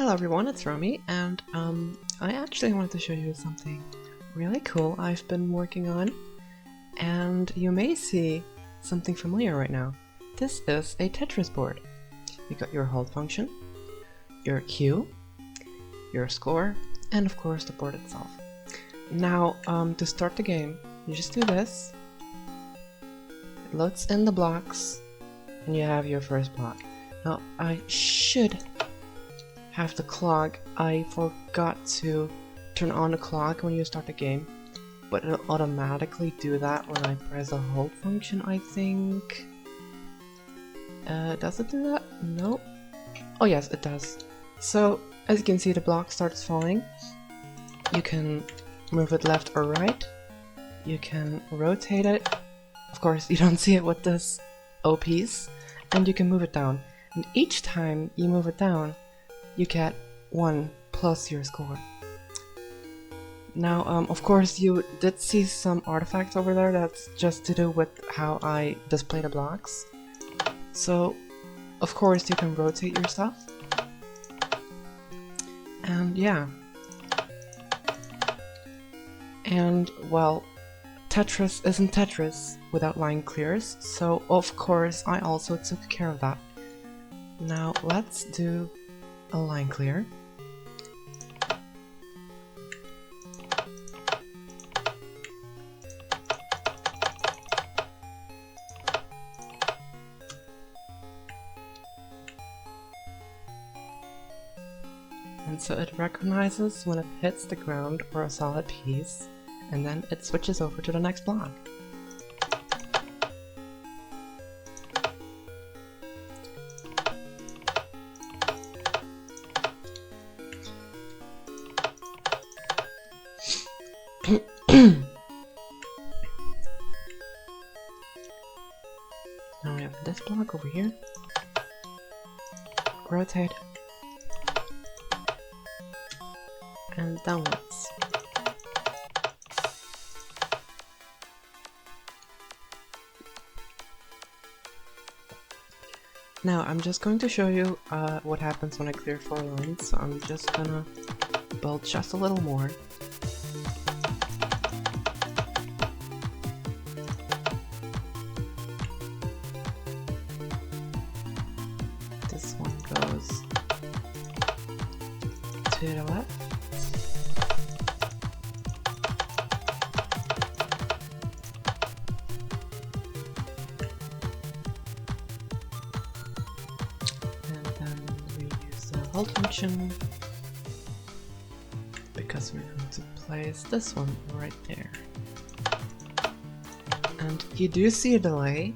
Hello everyone, it's Romy, and I actually wanted to show you something really cool I've been working on, and you may see something familiar right now. This is a Tetris board. You got your hold function, your cue, your score, and of course the board itself. Now, to start the game, you just do this. It loads in the blocks, and you have your first block. Now, I should have the clock. I forgot to turn on the clock when you start the game, but it'll automatically do that when I press the hold function, I think. Does it do that? No. Oh yes, it does. So, as you can see, the block starts falling. You can move it left or right. You can rotate it. Of course, you don't see it with this O piece. And you can move it down. And each time you move it down, you get 1 plus your score. Now, of course, you did see some artifacts over there. That's just to do with how I display the blocks. So, of course, you can rotate your stuff. And yeah. And, well, Tetris isn't Tetris without line clears, so of course I also took care of that. Now, let's do a line clear. And so it recognizes when it hits the ground or a solid piece, and then it switches over to the next block. Now we have this block over here. Rotate. And downwards. Now I'm just going to show you what happens when I clear 4 lines, so I'm just gonna build just a little more. This one goes to the left. Hold function, because we're going to place this one right there. And you do see a delay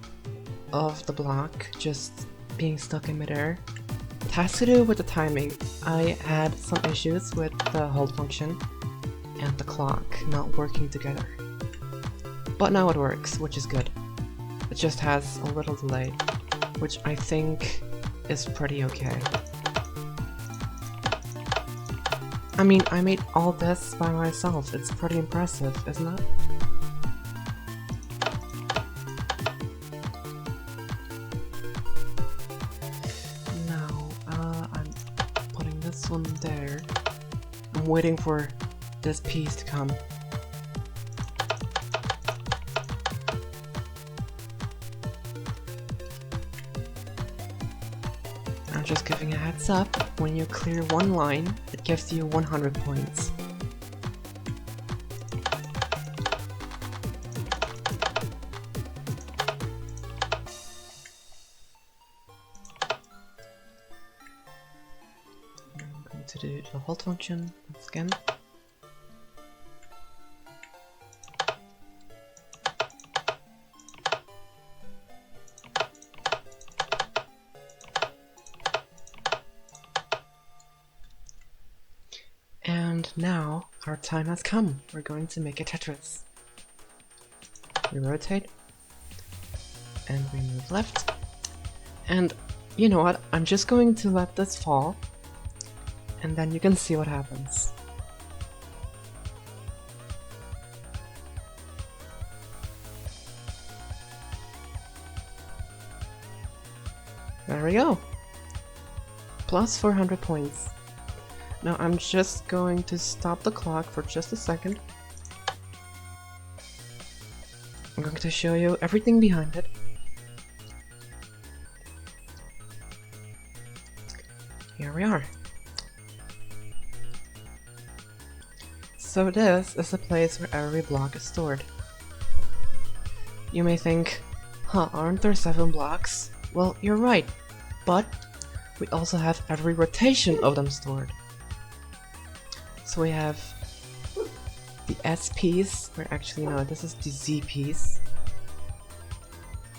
of the block just being stuck in midair. It has to do with the timing. I had some issues with the hold function and the clock not working together. But now it works, which is good. It just has a little delay, which I think is pretty okay. I mean, I made all this by myself. It's pretty impressive, isn't it? Now, I'm putting this one there. I'm waiting for this piece to come. I'm just giving a heads up, when you clear one line, it gives you 100 points. I'm going to do the hold function once again. And now our time has come. We're going to make a Tetris. We rotate and we move left. And you know what? I'm just going to let this fall and then you can see what happens. There we go. Plus 400 points. Now I'm just going to stop the clock for just a second. I'm going to show you everything behind it. Here we are. So this is the place where every block is stored. You may think, huh, aren't there 7 blocks? Well, you're right, but we also have every rotation of them stored. So we have the S piece, or actually no, this is the Z piece.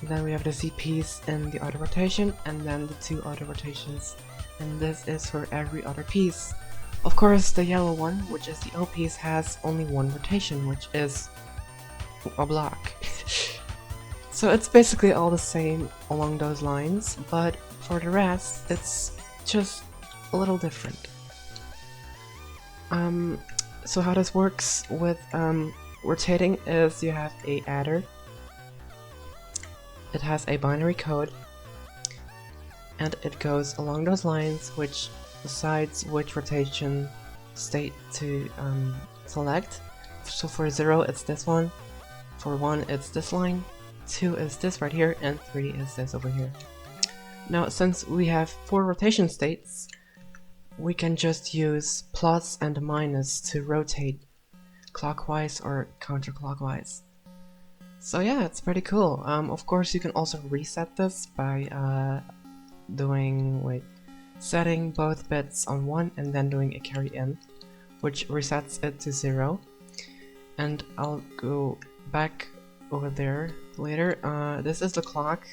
And then we have the Z piece in the auto rotation, and then the 2 auto rotations. And this is for every other piece. Of course, the yellow one, which is the O piece, has only 1 rotation, which is a block. So it's basically all the same along those lines, but for the rest, it's just a little different. So how this works with rotating is you have a adder. It has a binary code, and it goes along those lines, which decides which rotation state to select. So for 0 it's this one, for 1 it's this line, 2 is this right here, and 3 is this over here. Now since we have 4 rotation states, we can just use plus and minus to rotate clockwise or counterclockwise. So yeah, it's pretty cool. Of course you can also reset this by setting both bits on 1 and then doing a carry in, which resets it to 0. And I'll go back over there later. This is the clock.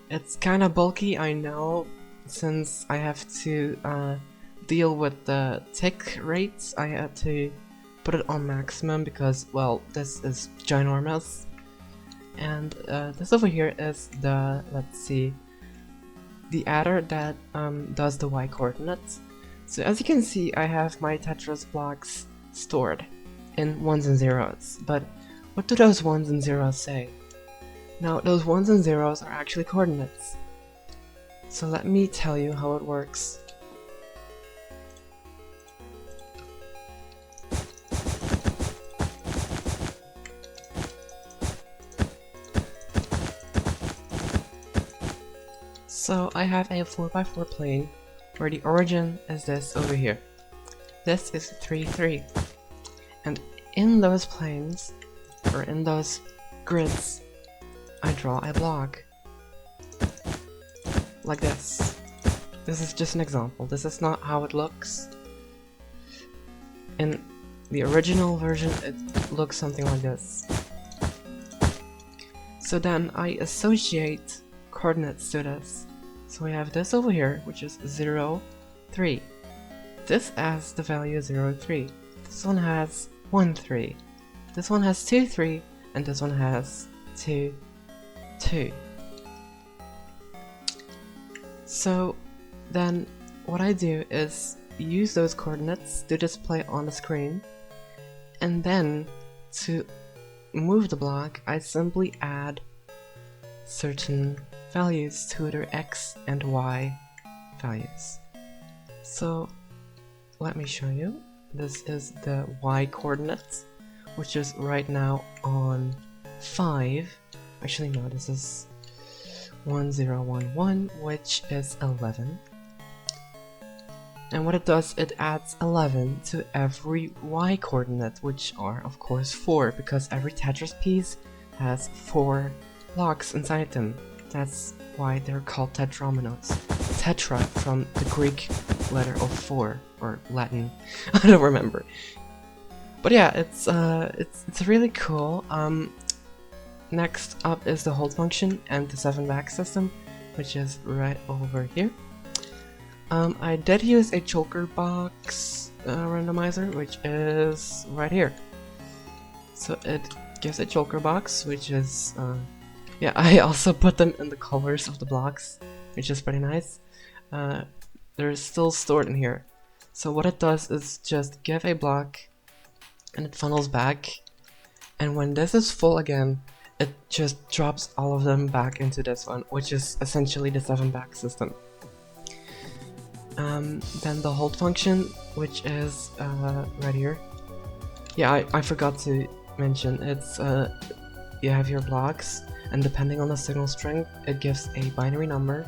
It's kind of bulky, I know, since I have to deal with the tick rates. I had to put it on maximum because, well, this is ginormous. And this over here is the, let's see, the adder that does the Y coordinates. So as you can see, I have my Tetris blocks stored in 1s and 0s, but what do those 1s and 0s say? Now those 1s and 0s are actually coordinates. So let me tell you how it works. So I have a 4x4 plane where the origin is this over here. This is 3, 3. And in those planes, or in those grids, I draw a block. Like this. This is just an example. This is not how it looks. In the original version, it looks something like this. So then I associate coordinates to this. So we have this over here, which is 0, 3. This has the value 0, 3. This one has 1, 3. This one has 2, 3. And this one has 2, 2. So then what I do is use those coordinates to display on the screen. And then to move the block, I simply add certain values to their x and y values. So let me show you. This is the y coordinates, which is right now on 5. Actually no, this is 1, 0, 1, 1, which is 11. And what it does, it adds 11 to every y coordinate, which are of course 4, because every Tetris piece has 4 blocks inside them. That's why they're called tetrominoes. Tetra from the Greek letter of 4, or Latin, I don't remember. But yeah, it's really cool. Next up is the hold function and the 7-back system, which is right over here. I did use a choker box randomizer, which is right here. So it gives a choker box, which is yeah, I also put them in the colors of the blocks, which is pretty nice. They're still stored in here. So what it does is just give a block and it funnels back, and when this is full again, it just drops all of them back into this one, which is essentially the 7-back system. Then the hold function, which is right here. Yeah, I forgot to mention, it's you have your blocks, and depending on the signal strength, it gives a binary number.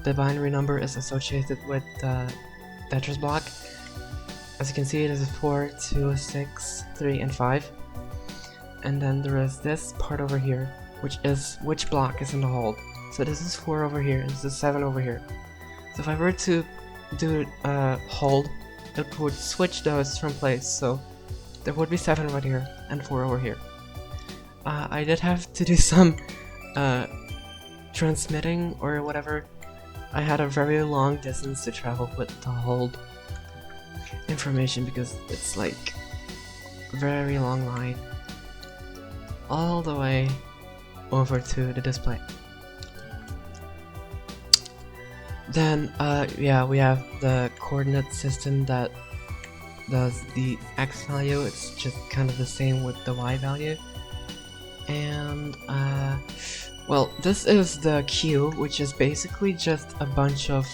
The binary number is associated with the Tetris block. As you can see, it is 4, 2, 6, 3, and 5. And then there is this part over here, which is which block is in the hold. So this is 4 over here, and this is 7 over here. So if I were to do hold, it would switch those from place, so there would be 7 right here, and 4 over here. I did have to do some transmitting or whatever. I had a very long distance to travel with the hold information because it's like a very long line all the way over to the display. Then yeah, we have the coordinate system that does the X value. It's just kind of the same with the Y value. And well, this is the queue, which is basically just a bunch of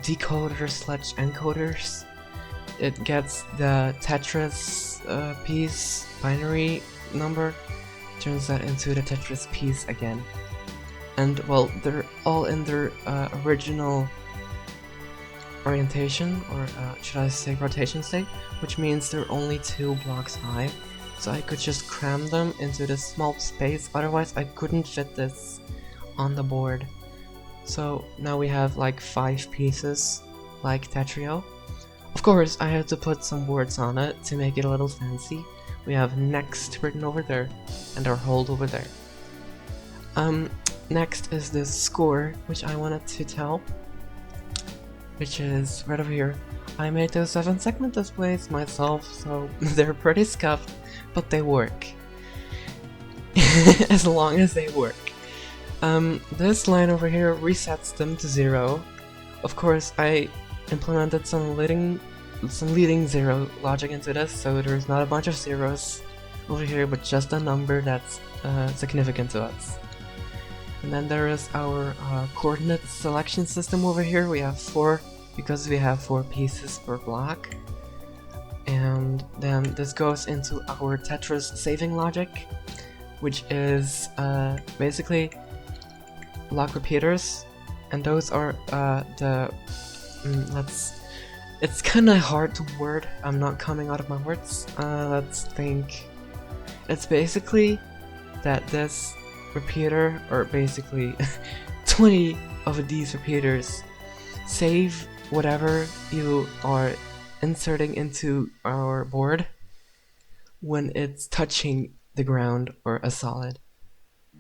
decoders/encoders. It gets the Tetris piece binary number, turns that into the Tetris piece again. And well, they're all in their original orientation, or should I say rotation state, which means they're only 2 blocks high. So I could just cram them into this small space, otherwise I couldn't fit this on the board. So now we have like 5 pieces, like Tetrio. Of course, I had to put some words on it to make it a little fancy. We have next written over there, and our hold over there. Next is this score, which I wanted to tell, which is right over here. I made those 7-segment displays myself, so they're pretty scuffed, but they work. As long as they work. This line over here resets them to 0. Of course, I implemented some leading 0 logic into this, so there's not a bunch of zeros over here, but just a number that's significant to us. And then there is our coordinate selection system over here. We have 4, because we have 4 pieces per block. And then this goes into our Tetris saving logic, which is basically block repeaters, and those are it's kinda hard to word. I'm not coming out of my words. Let's think. It's basically that this repeater, or basically 20 of these repeaters, save whatever you are inserting into our board when it's touching the ground or a solid.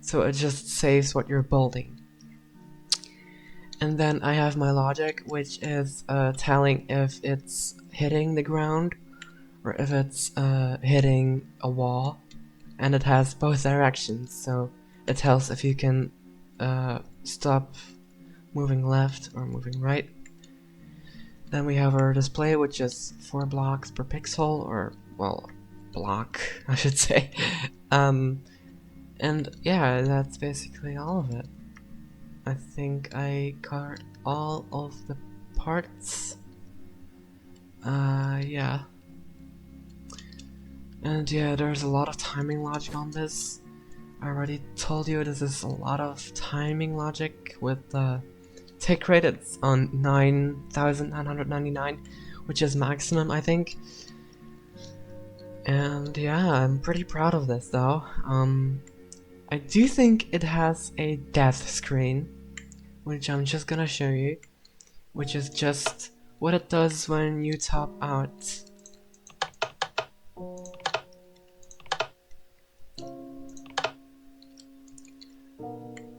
So it just saves what you're building. And then I have my logic, which is telling if it's hitting the ground or if it's hitting a wall, and it has both directions, so it tells if you can stop moving left or moving right. Then we have our display, which is 4 blocks per pixel, or well, block I should say. And yeah, that's basically all of it. I think I covered all of the parts. Yeah. And yeah, there's a lot of timing logic on this. I already told you this is a lot of timing logic with tick rate. It's on 9,999, which is maximum, I think. And yeah, I'm pretty proud of this though. I do think it has a death screen, which I'm just gonna show you, which is just what it does when you top out.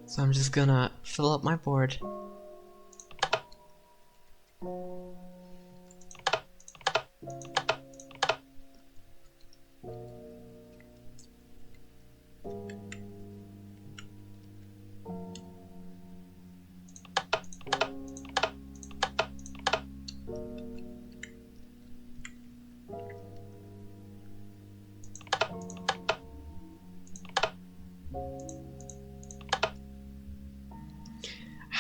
So I'm just gonna fill up my board.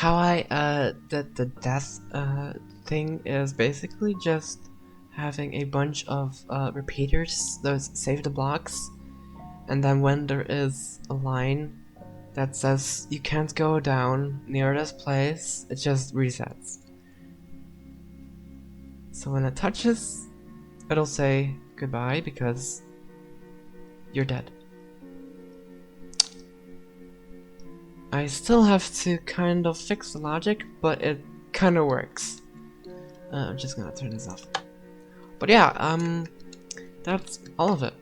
how I did the death thing is basically just having a bunch of repeaters, those save the blocks, and then when there is a line that says you can't go down near this place, it just resets. So when it touches, it'll say goodbye because you're dead. I still have to kind of fix the logic, but it kind of works. I'm just gonna turn this off. But yeah, that's all of it,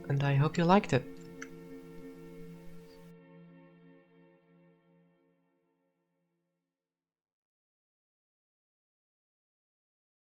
and I hope you liked it.